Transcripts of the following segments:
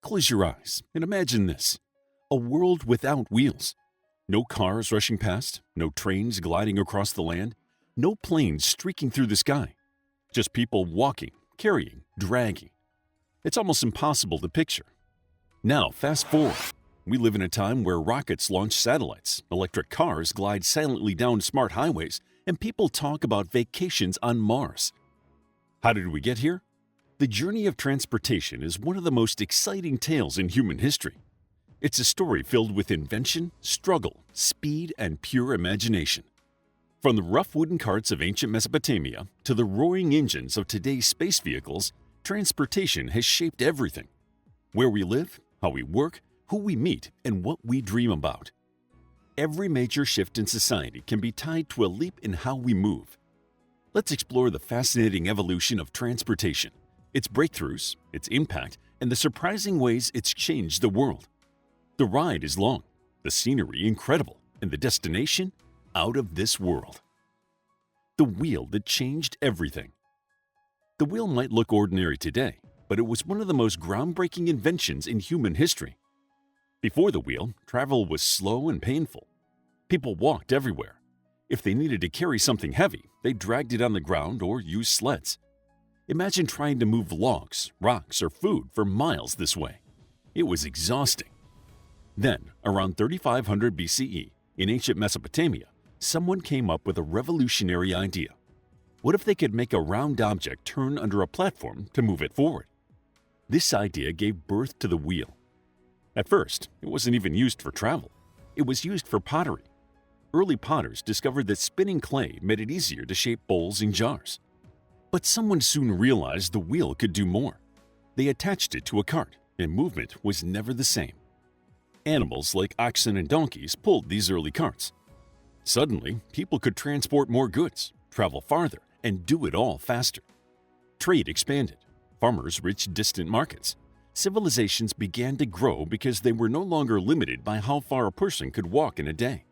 Close your eyes and imagine this: a world without wheels. No cars rushing past, no trains gliding across the land, no planes streaking through the sky. Just people walking, carrying, dragging. It's almost impossible to picture. Now, fast forward. We live in a time where rockets launch satellites, electric cars glide silently down smart highways, and people talk about vacations on Mars. How did we get here? The journey of transportation is one of the most exciting tales in human history. It's a story filled with invention, struggle, speed, and pure imagination. From the rough wooden carts of ancient Mesopotamia to the roaring engines of today's space vehicles, transportation has shaped everything. Where we live, how we work, who we meet, and what we dream about. Every major shift in society can be tied to a leap in how we move. Let's explore the fascinating evolution of transportation, its breakthroughs, its impact, and the surprising ways it's changed the world. The ride is long, the scenery incredible, and the destination out of this world. The wheel that changed everything. The wheel might look ordinary today, but it was one of the most groundbreaking inventions in human history. Before the wheel, travel was slow and painful. People walked everywhere. If they needed to carry something heavy, they dragged it on the ground or used sleds. Imagine trying to move logs, rocks, or food for miles this way. It was exhausting. Then, around 3500 BCE, in ancient Mesopotamia, someone came up with a revolutionary idea. What if they could make a round object turn under a platform to move it forward? This idea gave birth to the wheel. At first, it wasn't even used for travel. It was used for pottery. Early potters discovered that spinning clay made it easier to shape bowls and jars. But someone soon realized the wheel could do more. They attached it to a cart, and movement was never the same. Animals like oxen and donkeys pulled these early carts. Suddenly, people could transport more goods, travel farther, and do it all faster. Trade expanded. Farmers reached distant markets. Civilizations began to grow because they were no longer limited by how far a person could walk in a day.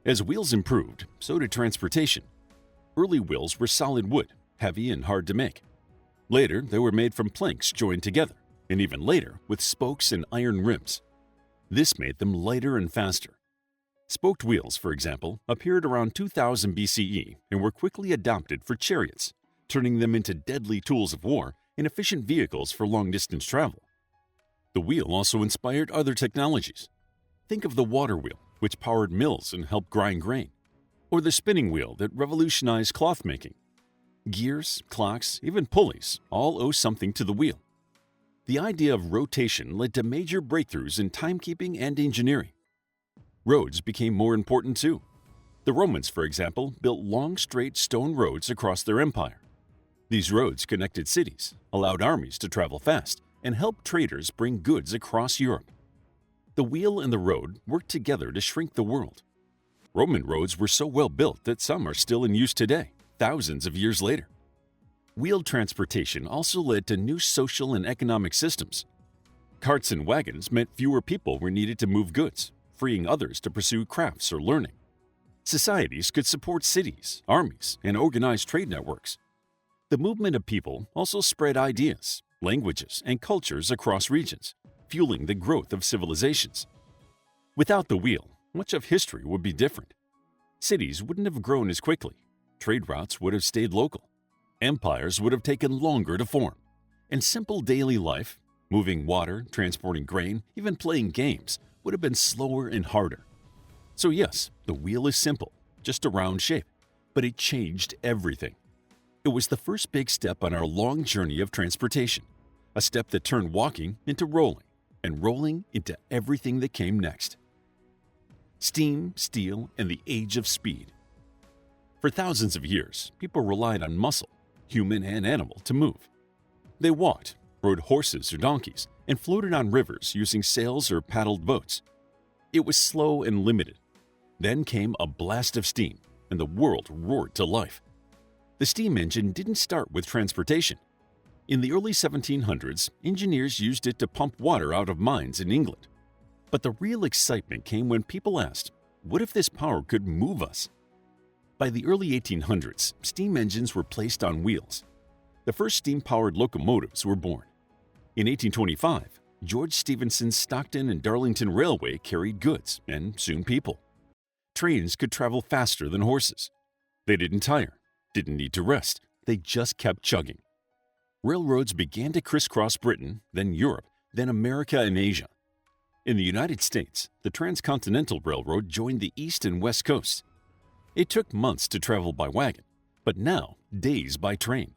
As wheels improved, so did transportation. Early wheels were solid wood, heavy and hard to make. Later, they were made from planks joined together, and even later, with spokes and iron rims. This made them lighter and faster. Spoked wheels, for example, appeared around 2000 BCE and were quickly adopted for chariots, turning them into deadly tools of war and efficient vehicles for long-distance travel. The wheel also inspired other technologies. Think of the water wheel, which powered mills and helped grind grain, or the spinning wheel that revolutionized cloth making. Gears, clocks, even pulleys all owe something to the wheel. The idea of rotation led to major breakthroughs in timekeeping and engineering. Roads became more important too. The Romans, for example, built long, straight stone roads across their empire. These roads connected cities, allowed armies to travel fast, and helped traders bring goods across Europe. The wheel and the road worked together to shrink the world. Roman roads were so well built that some are still in use today, thousands of years later. Wheeled transportation also led to new social and economic systems. Carts and wagons meant fewer people were needed to move goods, freeing others to pursue crafts or learning. Societies could support cities, armies, and organize trade networks. The movement of people also spread ideas, languages, and cultures across regions, fueling the growth of civilizations. Without the wheel, much of history would be different. Cities wouldn't have grown as quickly. Trade routes would have stayed local. Empires would have taken longer to form. And simple daily life, moving water, transporting grain, even playing games, would have been slower and harder. So yes, the wheel is simple, just a round shape, but it changed everything. It was the first big step on our long journey of transportation, a step that turned walking into rolling, and rolling into everything that came next. Steam, steel, and the age of speed. For thousands of years, people relied on muscle, human and animal, to move. They walked, rode horses or donkeys, and floated on rivers using sails or paddled boats. It was slow and limited. Then came a blast of steam, and the world roared to life. The steam engine didn't start with transportation. In the early 1700s, engineers used it to pump water out of mines in England. But the real excitement came when people asked, what if this power could move us? By the early 1800s, steam engines were placed on wheels. The first steam-powered locomotives were born. In 1825, George Stephenson's Stockton and Darlington Railway carried goods and soon people. Trains could travel faster than horses. They didn't tire, didn't need to rest, they just kept chugging. Railroads began to crisscross Britain, then Europe, then America and Asia. In the United States, the Transcontinental Railroad joined the East and West Coasts. It took months to travel by wagon, but now days by train.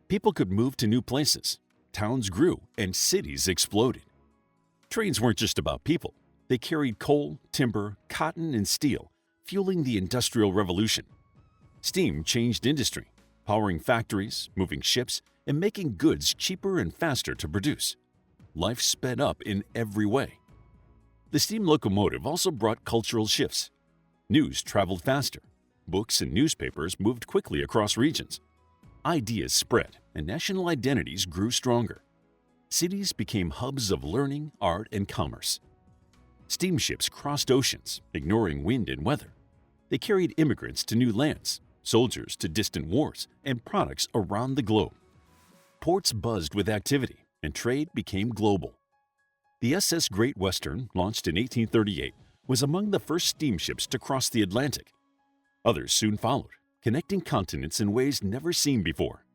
People could move to new places, towns grew, and cities exploded. Trains weren't just about people. They carried coal, timber, cotton, and steel, fueling the Industrial Revolution. Steam changed industry, powering factories, moving ships, and making goods cheaper and faster to produce. Life sped up in every way. The steam locomotive also brought cultural shifts. News traveled faster. Books and newspapers moved quickly across regions. Ideas spread, and national identities grew stronger. Cities became hubs of learning, art, and commerce. Steamships crossed oceans, ignoring wind and weather. They carried immigrants to new lands, soldiers to distant wars, and products around the globe. Ports buzzed with activity, and trade became global. The SS Great Western, launched in 1838, was among the first steamships to cross the Atlantic. Others soon followed, connecting continents in ways never seen before.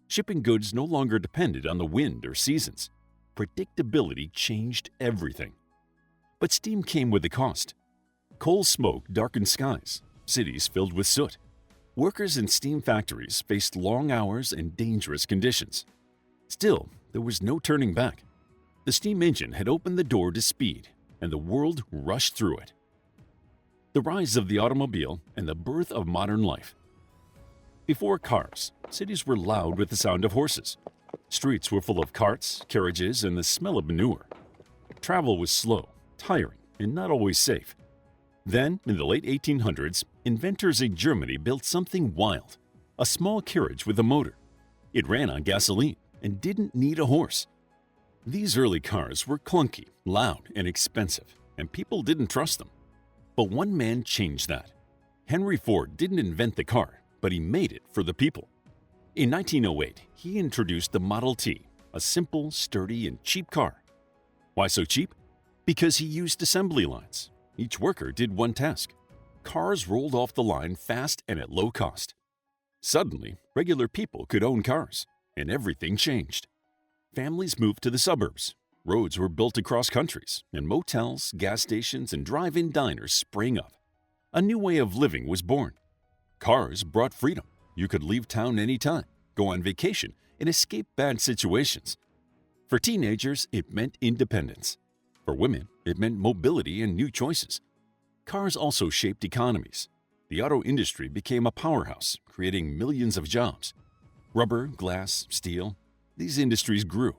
Shipping goods no longer depended on the wind or seasons. Predictability changed everything. But steam came with a cost. Coal smoke darkened skies, cities filled with soot. Workers in steam factories faced long hours and dangerous conditions. Still, there was no turning back. The steam engine had opened the door to speed, and the world rushed through it. The rise of the automobile and the birth of modern life. Before cars, cities were loud with the sound of horses. Streets were full of carts, carriages, and the smell of manure. Travel was slow, tiring, and not always safe. Then, in the late 1800s, inventors in Germany built something wild, a small carriage with a motor. It ran on gasoline and didn't need a horse. These early cars were clunky, loud, and expensive, and people didn't trust them. But one man changed that. Henry Ford didn't invent the car, but he made it for the people. In 1908, he introduced the Model T, a simple, sturdy, and cheap car. Why so cheap? Because he used assembly lines. Each worker did one task. Cars rolled off the line fast and at low cost. Suddenly, regular people could own cars, and everything changed. Families moved to the suburbs. Roads were built across countries, and motels, gas stations, and drive-in diners sprang up. A new way of living was born. Cars brought freedom. You could leave town anytime, go on vacation, and escape bad situations. For teenagers, it meant independence. For women, it meant mobility and new choices. Cars also shaped economies. The auto industry became a powerhouse, creating millions of jobs. Rubber, glass, steel, these industries grew.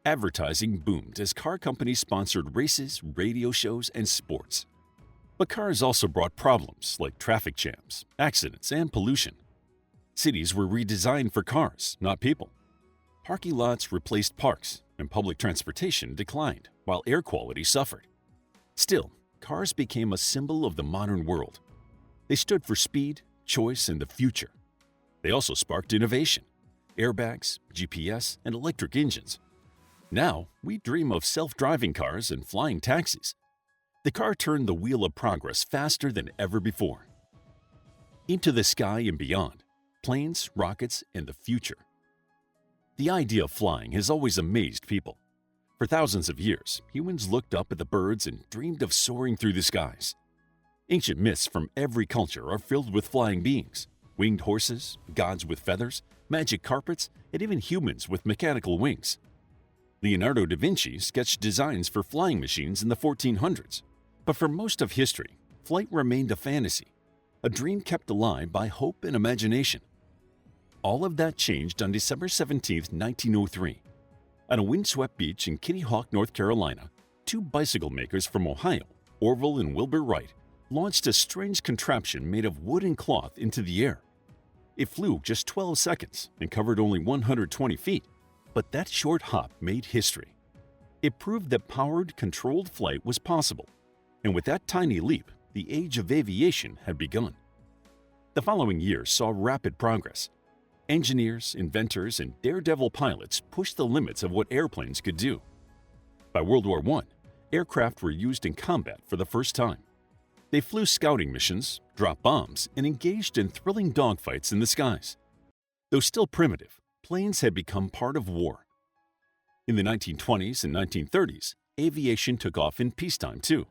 Advertising boomed as car companies sponsored races, radio shows, and sports. But cars also brought problems like traffic jams, accidents, and pollution. Cities were redesigned for cars, not people. Parking lots replaced parks, and public transportation declined, while air quality suffered. Still, cars became a symbol of the modern world. They stood for speed, choice, and the future. They also sparked innovation: airbags, GPS, and electric engines. Now, we dream of self-driving cars and flying taxis. The car turned the wheel of progress faster than ever before. Into the sky and beyond, planes, rockets, and the future. The idea of flying has always amazed people. For thousands of years, humans looked up at the birds and dreamed of soaring through the skies. Ancient myths from every culture are filled with flying beings: winged horses, gods with feathers, magic carpets, and even humans with mechanical wings. Leonardo da Vinci sketched designs for flying machines in the 1400s. But for most of history, flight remained a fantasy, a dream kept alive by hope and imagination. All of that changed on December 17, 1903. On a windswept beach in Kitty Hawk, North Carolina, two bicycle makers from Ohio, Orville and Wilbur Wright, launched a strange contraption made of wood and cloth into the air. It flew just 12 seconds and covered only 120 feet, but that short hop made history. It proved that powered, controlled flight was possible, and with that tiny leap, the age of aviation had begun. The following years saw rapid progress. Engineers, inventors, and daredevil pilots pushed the limits of what airplanes could do. By World War I, aircraft were used in combat for the first time. They flew scouting missions, dropped bombs, and engaged in thrilling dogfights in the skies. Though still primitive, planes had become part of war. In the 1920s and 1930s, aviation took off in peacetime too.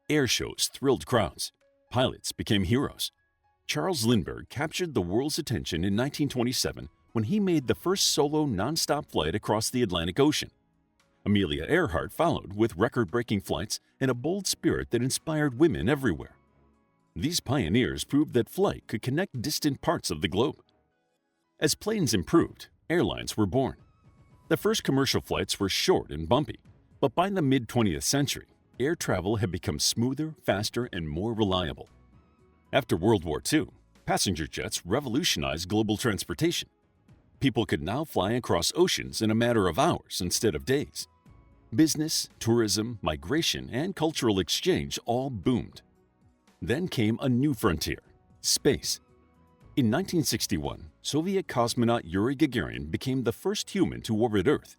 Air shows thrilled crowds. Pilots became heroes. Charles Lindbergh captured the world's attention in 1927 when he made the first solo nonstop flight across the Atlantic Ocean. Amelia Earhart followed with record-breaking flights and a bold spirit that inspired women everywhere. These pioneers proved that flight could connect distant parts of the globe. As planes improved, airlines were born. The first commercial flights were short and bumpy, but by the mid-20th century, air travel had become smoother, faster, and more reliable. After World War II, passenger jets revolutionized global transportation. People could now fly across oceans in a matter of hours instead of days. Business, tourism, migration, and cultural exchange all boomed. Then came a new frontier: space. In 1961, Soviet cosmonaut Yuri Gagarin became the first human to orbit Earth.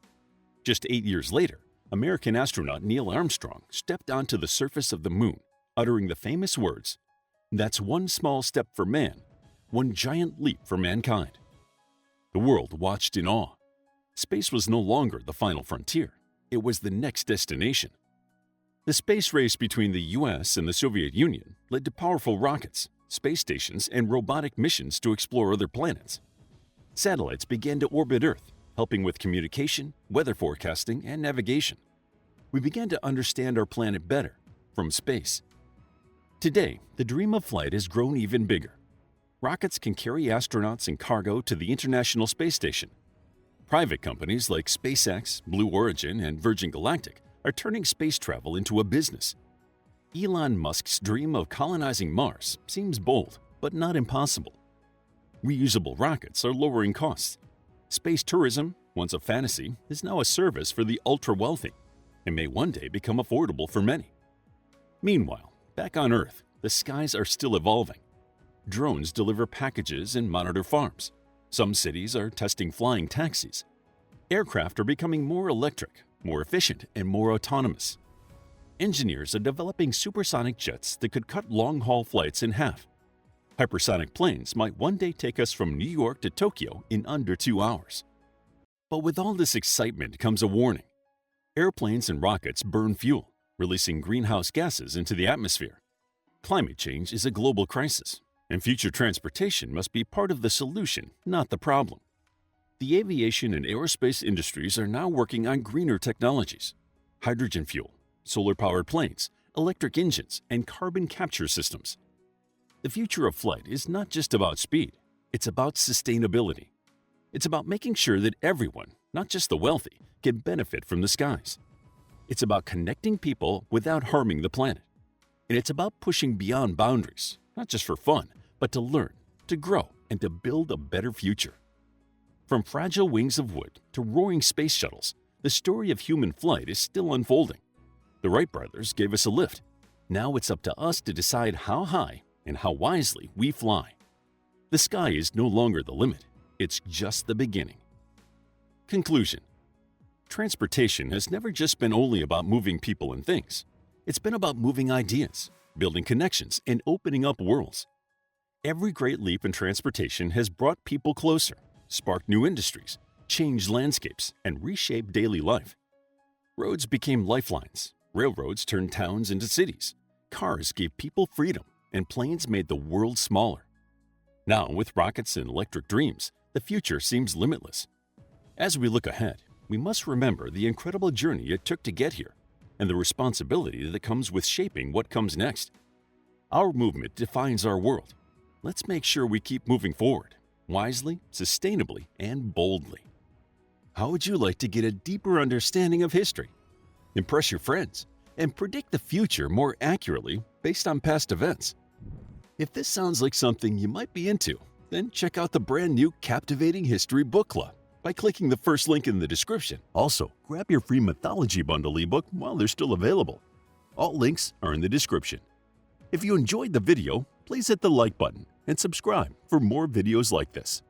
Just 8 years later, American astronaut Neil Armstrong stepped onto the surface of the moon, uttering the famous words, "That's one small step for man, one giant leap for mankind." The world watched in awe. Space was no longer the final frontier. It was the next destination. The space race between the US and the Soviet Union led to powerful rockets, space stations, and robotic missions to explore other planets. Satellites began to orbit Earth, helping with communication, weather forecasting, and navigation. We began to understand our planet better from space. Today, the dream of flight has grown even bigger. Rockets can carry astronauts and cargo to the International Space Station. Private companies like SpaceX, Blue Origin, and Virgin Galactic are turning space travel into a business. Elon Musk's dream of colonizing Mars seems bold, but not impossible. Reusable rockets are lowering costs. Space tourism, once a fantasy, is now a service for the ultra-wealthy and may one day become affordable for many. Meanwhile, back on Earth, the skies are still evolving. Drones deliver packages and monitor farms. Some cities are testing flying taxis. Aircraft are becoming more electric, more efficient, and more autonomous. Engineers are developing supersonic jets that could cut long-haul flights in half. Hypersonic planes might one day take us from New York to Tokyo in under 2 hours. But with all this excitement comes a warning. Airplanes and rockets burn fuel, releasing greenhouse gases into the atmosphere. Climate change is a global crisis, and future transportation must be part of the solution, not the problem. The aviation and aerospace industries are now working on greener technologies: hydrogen fuel, solar-powered planes, electric engines, and carbon capture systems. The future of flight is not just about speed, it's about sustainability. It's about making sure that everyone, not just the wealthy, can benefit from the skies. It's about connecting people without harming the planet. And it's about pushing beyond boundaries, not just for fun, but to learn, to grow, and to build a better future. From fragile wings of wood to roaring space shuttles, the story of human flight is still unfolding. The Wright brothers gave us a lift. Now it's up to us to decide how high and how wisely we fly. The sky is no longer the limit. It's just the beginning. Conclusion: transportation has never just been only about moving people and things. It's been about moving ideas, building connections, and opening up worlds. Every great leap in transportation has brought people closer, sparked new industries, changed landscapes, and reshaped daily life. Roads became lifelines. Railroads turned towns into cities. Cars gave people freedom, and planes made the world smaller. Now, with rockets and electric dreams, the future seems limitless. As we look ahead, we must remember the incredible journey it took to get here and the responsibility that comes with shaping what comes next. Our movement defines our world. Let's make sure we keep moving forward, wisely, sustainably, and boldly. How would you like to get a deeper understanding of history, impress your friends, and predict the future more accurately based on past events? If this sounds like something you might be into, then check out the brand new Captivating History Book Club by clicking the first link in the description. Also, grab your free Mythology Bundle ebook while they're still available. All links are in the description. If you enjoyed the video, please hit the like button and subscribe for more videos like this.